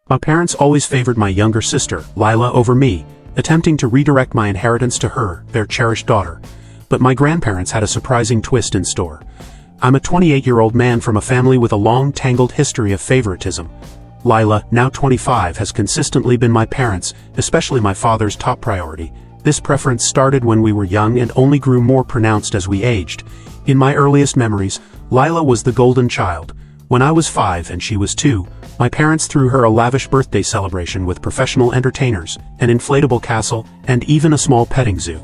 My parents always favored my younger sister, Lila, over me, attempting to redirect my inheritance to her, their cherished daughter. But my grandparents had a surprising twist in store. I'm a 28-year-old man from a family with a long, tangled history of favoritism. Lila, now 25, has consistently been my parents', especially my father's, top priority. This preference started when we were young and only grew more pronounced as we aged. In my earliest memories, Lila was the golden child. When I was 5 and she was 2, my parents threw her a lavish birthday celebration with professional entertainers, an inflatable castle, and even a small petting zoo.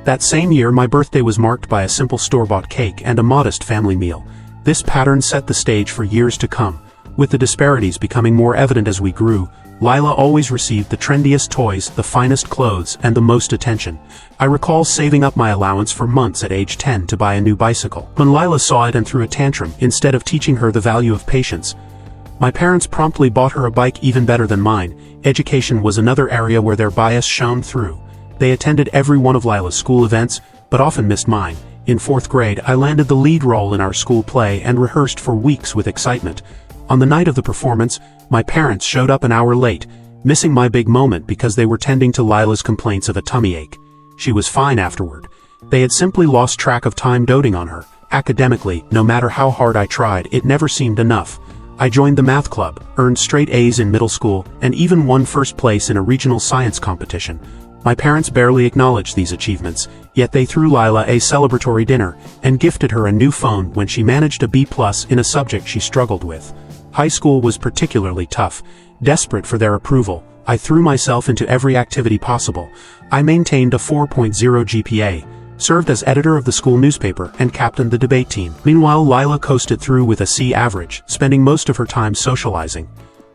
That same year, my birthday was marked by a simple store-bought cake and a modest family meal. This pattern set the stage for years to come. With the disparities becoming more evident as we grew, Lila always received the trendiest toys, the finest clothes, and the most attention. I recall saving up my allowance for months at age 10 to buy a new bicycle. When Lila saw it and threw a tantrum, instead of teaching her the value of patience, my parents promptly bought her a bike even better than mine. Education was another area where their bias shone through. They attended every one of Lila's school events, but often missed mine. In 4th grade, I landed the lead role in our school play and rehearsed for weeks with excitement. On the night of the performance, my parents showed up an hour late, missing my big moment because they were tending to Lila's complaints of a tummy ache. She was fine afterward. They had simply lost track of time doting on her. Academically, no matter how hard I tried, it never seemed enough. I joined the math club, earned straight A's in middle school, and even won first place in a regional science competition. My parents barely acknowledged these achievements, yet they threw Lila a celebratory dinner and gifted her a new phone when she managed a B+ in a subject she struggled with. High school was particularly tough. Desperate for their approval, I threw myself into every activity possible. I maintained a 4.0 GPA, served as editor of the school newspaper, and captained the debate team. Meanwhile, Lila coasted through with a C average, spending most of her time socializing.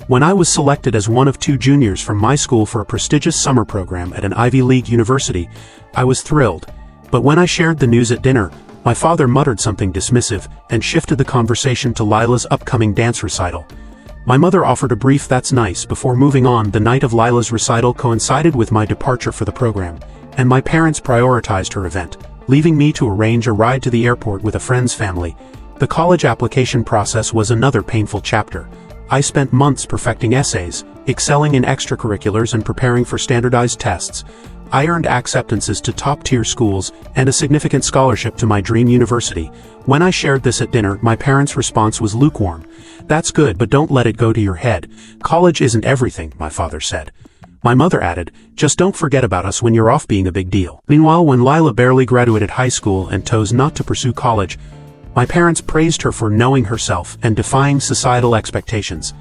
When I was selected as one of 2 juniors from my school for a prestigious summer program at an Ivy League university, I was thrilled. But when I shared the news at dinner, my father muttered something dismissive and shifted the conversation to Lila's upcoming dance recital. My mother offered a brief "that's nice" before moving on. The night of Lila's recital coincided with my departure for the program, and my parents prioritized her event, leaving me to arrange a ride to the airport with a friend's family. The college application process was another painful chapter. I spent months perfecting essays, excelling in extracurriculars, and preparing for standardized tests. I earned acceptances to top-tier schools and a significant scholarship to my dream university. When I shared this at dinner, my parents' response was lukewarm. "That's good, but don't let it go to your head. College isn't everything," my father said. My mother added, "Just don't forget about us when you're off being a big deal." Meanwhile, when Lila barely graduated high school and chose not to pursue college, my parents praised her for knowing herself and defying societal expectations.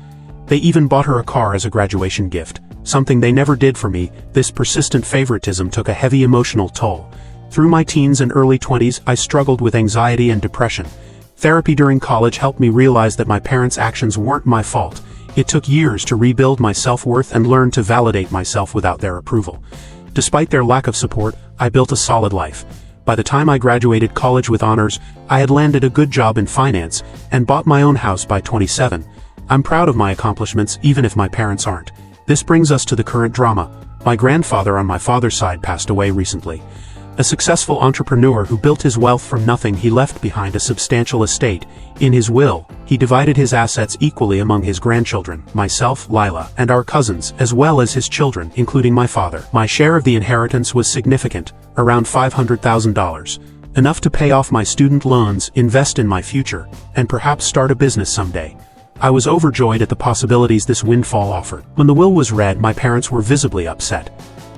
They even bought her a car as a graduation gift, something they never did for me. This persistent favoritism took a heavy emotional toll. Through my teens and early 20s, I struggled with anxiety and depression. Therapy during college helped me realize that my parents' actions weren't my fault. It took years to rebuild my self-worth and learn to validate myself without their approval. Despite their lack of support, I built a solid life. By the time I graduated college with honors, I had landed a good job in finance and bought my own house by 27. I'm proud of my accomplishments, even if my parents aren't. This brings us to the current drama. My grandfather on my father's side passed away recently. A successful entrepreneur who built his wealth from nothing, he left behind a substantial estate. In his will, he divided his assets equally among his grandchildren, myself, Lila, and our cousins, as well as his children, including my father. My share of the inheritance was significant, around $500,000. Enough to pay off my student loans, invest in my future, and perhaps start a business someday. I was overjoyed at the possibilities this windfall offered. When the will was read, my parents were visibly upset.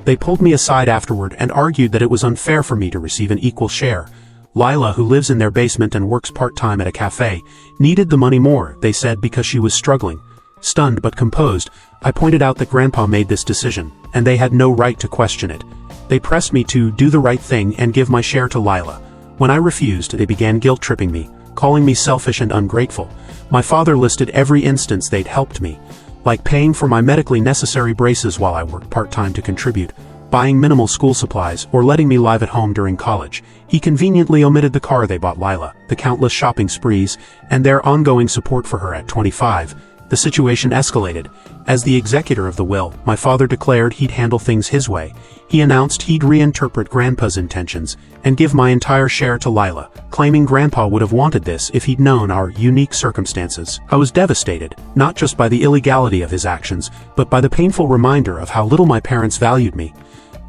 They pulled me aside afterward and argued that it was unfair for me to receive an equal share. Lila, who lives in their basement and works part-time at a cafe, needed the money more, they said, because she was struggling. Stunned but composed, I pointed out that Grandpa made this decision, and they had no right to question it. They pressed me to do the right thing and give my share to Lila. When I refused, they began guilt-tripping me, calling me selfish and ungrateful. My father listed every instance they'd helped me, like paying for my medically necessary braces while I worked part-time to contribute, buying minimal school supplies, or letting me live at home during college. He conveniently omitted the car they bought Lila, the countless shopping sprees, and their ongoing support for her at 25. the situation escalated. As the executor of the will, my father declared he'd handle things his way. He announced he'd reinterpret Grandpa's intentions and give my entire share to Lila, claiming Grandpa would have wanted this if he'd known our unique circumstances. I was devastated, not just by the illegality of his actions, but by the painful reminder of how little my parents valued me.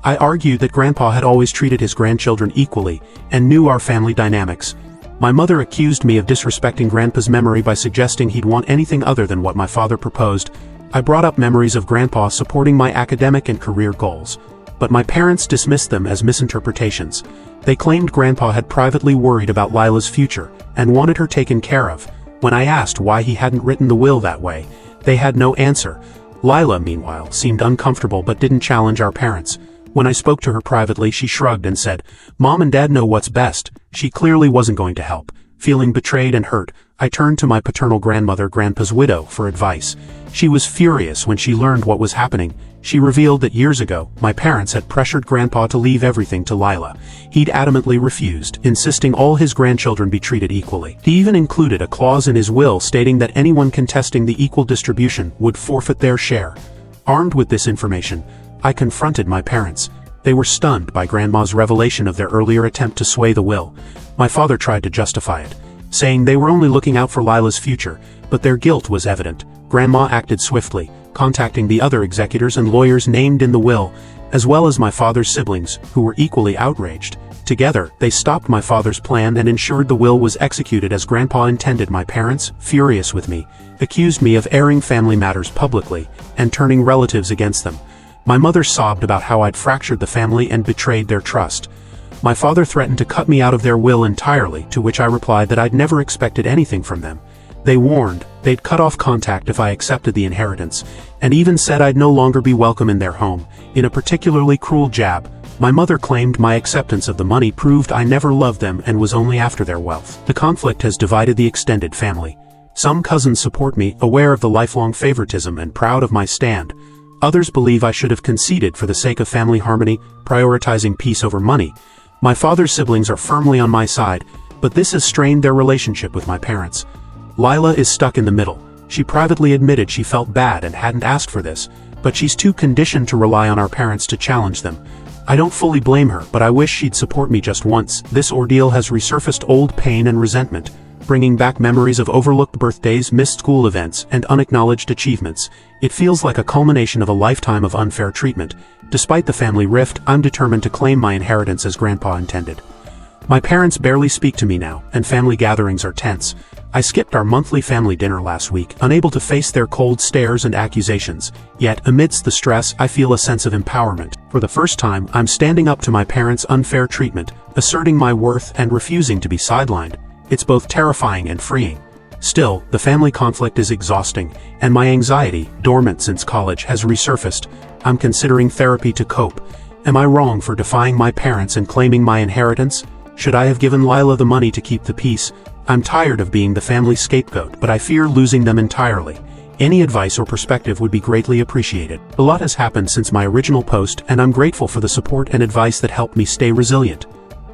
I argued that Grandpa had always treated his grandchildren equally and knew our family dynamics. My mother accused me of disrespecting Grandpa's memory by suggesting he'd want anything other than what my father proposed. I brought up memories of Grandpa supporting my academic and career goals, but my parents dismissed them as misinterpretations. They claimed Grandpa had privately worried about Lila's future and wanted her taken care of. When I asked why he hadn't written the will that way, they had no answer. Lila, meanwhile, seemed uncomfortable but didn't challenge our parents. When I spoke to her privately, she shrugged and said, "Mom and Dad know what's best." She clearly wasn't going to help. Feeling betrayed and hurt, I turned to my paternal grandmother, Grandpa's widow, for advice. She was furious when she learned what was happening. She revealed that years ago, my parents had pressured Grandpa to leave everything to Lila. He'd adamantly refused, insisting all his grandchildren be treated equally. He even included a clause in his will stating that anyone contesting the equal distribution would forfeit their share. Armed with this information, I confronted my parents. They were stunned by Grandma's revelation of their earlier attempt to sway the will. My father tried to justify it, saying they were only looking out for Lila's future, but their guilt was evident. Grandma acted swiftly, contacting the other executors and lawyers named in the will, as well as my father's siblings, who were equally outraged. Together, they stopped my father's plan and ensured the will was executed as Grandpa intended. My parents, furious with me, accused me of airing family matters publicly and turning relatives against them. My mother sobbed about how I'd fractured the family and betrayed their trust. My father threatened to cut me out of their will entirely, to which I replied that I'd never expected anything from them. They warned they'd cut off contact if I accepted the inheritance, and even said I'd no longer be welcome in their home. In a particularly cruel jab, my mother claimed my acceptance of the money proved I never loved them and was only after their wealth. The conflict has divided the extended family. Some cousins support me, aware of the lifelong favoritism and proud of my stand. Others believe I should have conceded for the sake of family harmony, prioritizing peace over money. My father's siblings are firmly on my side, but this has strained their relationship with my parents. Lila is stuck in the middle. She privately admitted she felt bad and hadn't asked for this, but she's too conditioned to rely on our parents to challenge them. I don't fully blame her, but I wish she'd support me just once. This ordeal has resurfaced old pain and resentment, bringing back memories of overlooked birthdays, missed school events, and unacknowledged achievements. It feels like a culmination of a lifetime of unfair treatment. Despite the family rift, I'm determined to claim my inheritance as Grandpa intended. My parents barely speak to me now, and family gatherings are tense. I skipped our monthly family dinner last week, unable to face their cold stares and accusations. Yet, amidst the stress, I feel a sense of empowerment. For the first time, I'm standing up to my parents' unfair treatment, asserting my worth and refusing to be sidelined. It's both terrifying and freeing. Still, the family conflict is exhausting, and my anxiety, dormant since college, has resurfaced. I'm considering therapy to cope. Am I wrong for defying my parents and claiming my inheritance? Should I have given Lila the money to keep the peace? I'm tired of being the family scapegoat, but I fear losing them entirely. Any advice or perspective would be greatly appreciated. A lot has happened since my original post, and I'm grateful for the support and advice that helped me stay resilient.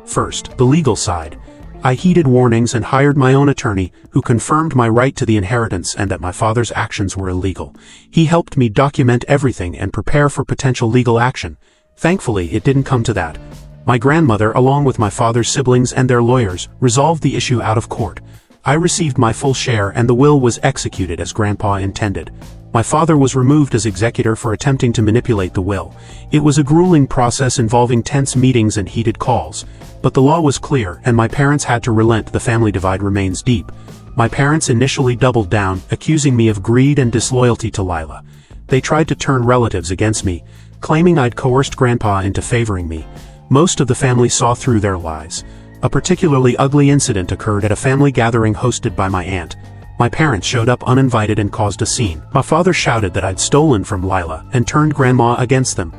First, the legal side. I heeded warnings and hired my own attorney, who confirmed my right to the inheritance and that my father's actions were illegal. He helped me document everything and prepare for potential legal action. Thankfully, it didn't come to that. My grandmother, along with my father's siblings and their lawyers, resolved the issue out of court. I received my full share and the will was executed as Grandpa intended. My father was removed as executor for attempting to manipulate the will. It was a grueling process involving tense meetings and heated calls. But the law was clear, and my parents had to relent. The family divide remains deep. My parents initially doubled down, accusing me of greed and disloyalty to Lila. They tried to turn relatives against me, claiming I'd coerced Grandpa into favoring me. Most of the family saw through their lies. A particularly ugly incident occurred at a family gathering hosted by my aunt. My parents showed up uninvited and caused a scene. My father shouted that I'd stolen from Lila and turned Grandma against them.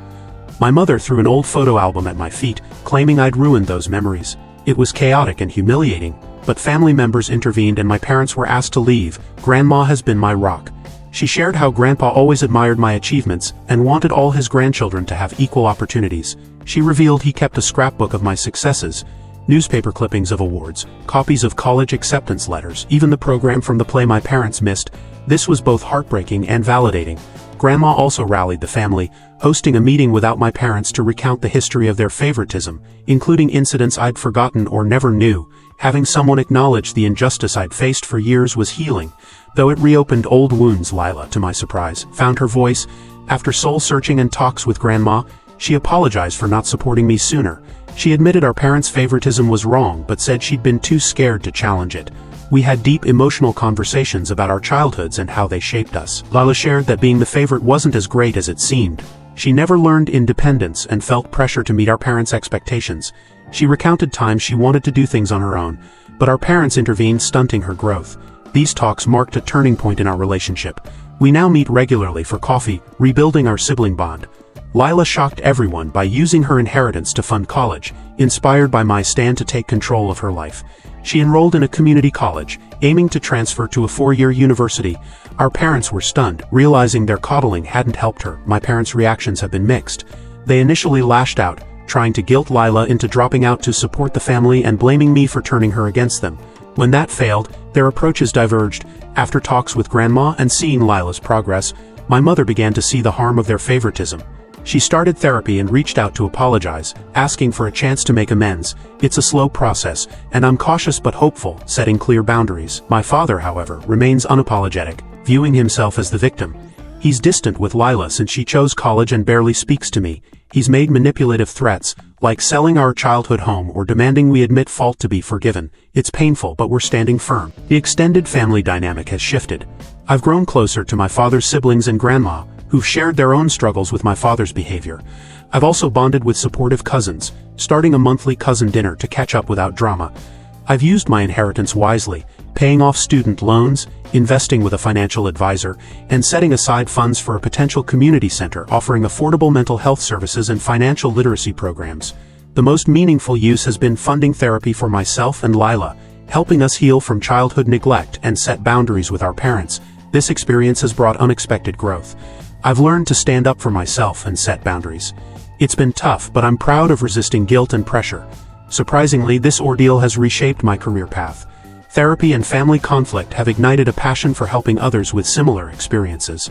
My mother threw an old photo album at my feet, claiming I'd ruined those memories. It was chaotic and humiliating, but family members intervened and my parents were asked to leave. Grandma has been my rock. She shared how Grandpa always admired my achievements and wanted all his grandchildren to have equal opportunities. She revealed he kept a scrapbook of my successes. newspaper clippings of awards, copies of college acceptance letters, even the program from the play my parents missed. This was both heartbreaking and validating. Grandma also rallied the family, hosting a meeting without my parents to recount the history of their favoritism, including incidents I'd forgotten or never knew. Having someone acknowledge the injustice I'd faced for years was healing, though it reopened old wounds. Lila, to my surprise, found her voice. After soul-searching and talks with Grandma, she apologized for not supporting me sooner. She admitted our parents' favoritism was wrong but said she'd been too scared to challenge it. We had deep emotional conversations about our childhoods and how they shaped us. Lila shared that being the favorite wasn't as great as it seemed. She never learned independence and felt pressure to meet our parents' expectations. She recounted times she wanted to do things on her own, but our parents intervened, stunting her growth. These talks marked a turning point in our relationship. We now meet regularly for coffee, rebuilding our sibling bond. Lila shocked everyone by using her inheritance to fund college, inspired by my stand to take control of her life. She enrolled in a community college, aiming to transfer to a 4-year university. Our parents were stunned, realizing their coddling hadn't helped her. My parents' reactions have been mixed. They initially lashed out, trying to guilt Lila into dropping out to support the family and blaming me for turning her against them. When that failed, their approaches diverged. After talks with Grandma and seeing Lila's progress, my mother began to see the harm of their favoritism. She started therapy and reached out to apologize, asking for a chance to make amends. It's a slow process, and I'm cautious but hopeful, setting clear boundaries. My father, however, remains unapologetic, viewing himself as the victim. He's distant with Lila since she chose college and barely speaks to me. He's made manipulative threats, like selling our childhood home or demanding we admit fault to be forgiven. It's painful, but we're standing firm. The extended family dynamic has shifted. I've grown closer to my father's siblings and Grandma, who've shared their own struggles with my father's behavior. I've also bonded with supportive cousins, starting a monthly cousin dinner to catch up without drama. I've used my inheritance wisely, paying off student loans, investing with a financial advisor, and setting aside funds for a potential community center offering affordable mental health services and financial literacy programs. The most meaningful use has been funding therapy for myself and Lila, helping us heal from childhood neglect and set boundaries with our parents. This experience has brought unexpected growth. I've learned to stand up for myself and set boundaries. It's been tough, but I'm proud of resisting guilt and pressure. Surprisingly, this ordeal has reshaped my career path. Therapy and family conflict have ignited a passion for helping others with similar experiences.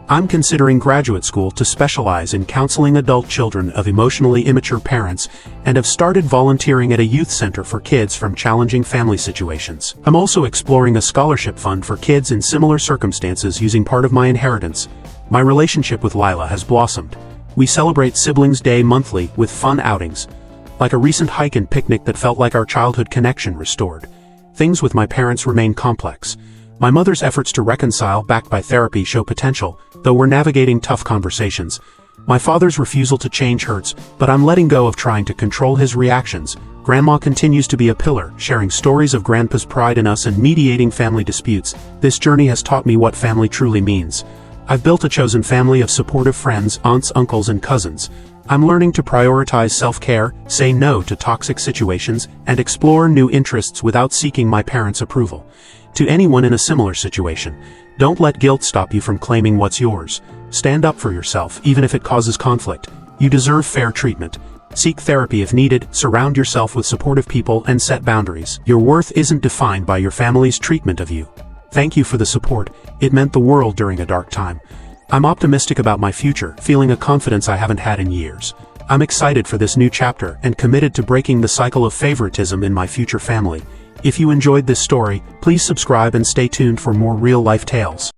I'm considering graduate school to specialize in counseling adult children of emotionally immature parents and have started volunteering at a youth center for kids from challenging family situations. I'm also exploring a scholarship fund for kids in similar circumstances using part of my inheritance. My relationship with Lila has blossomed. We celebrate Siblings Day monthly with fun outings, like a recent hike and picnic that felt like our childhood connection restored. Things with my parents remain complex. My mother's efforts to reconcile, backed by therapy, show potential, though we're navigating tough conversations. My father's refusal to change hurts, but I'm letting go of trying to control his reactions. Grandma continues to be a pillar, sharing stories of Grandpa's pride in us and mediating family disputes. This journey has taught me what family truly means. I've built a chosen family of supportive friends, aunts, uncles, and cousins. I'm learning to prioritize self-care, say no to toxic situations, and explore new interests without seeking my parents' approval. To anyone in a similar situation, don't let guilt stop you from claiming what's yours. Stand up for yourself, even if it causes conflict. You deserve fair treatment. Seek therapy if needed, surround yourself with supportive people, and set boundaries. Your worth isn't defined by your family's treatment of you. Thank you for the support. It meant the world during a dark time. I'm optimistic about my future, feeling a confidence I haven't had in years. I'm excited for this new chapter and committed to breaking the cycle of favoritism in my future family. If you enjoyed this story, please subscribe and stay tuned for more real-life tales.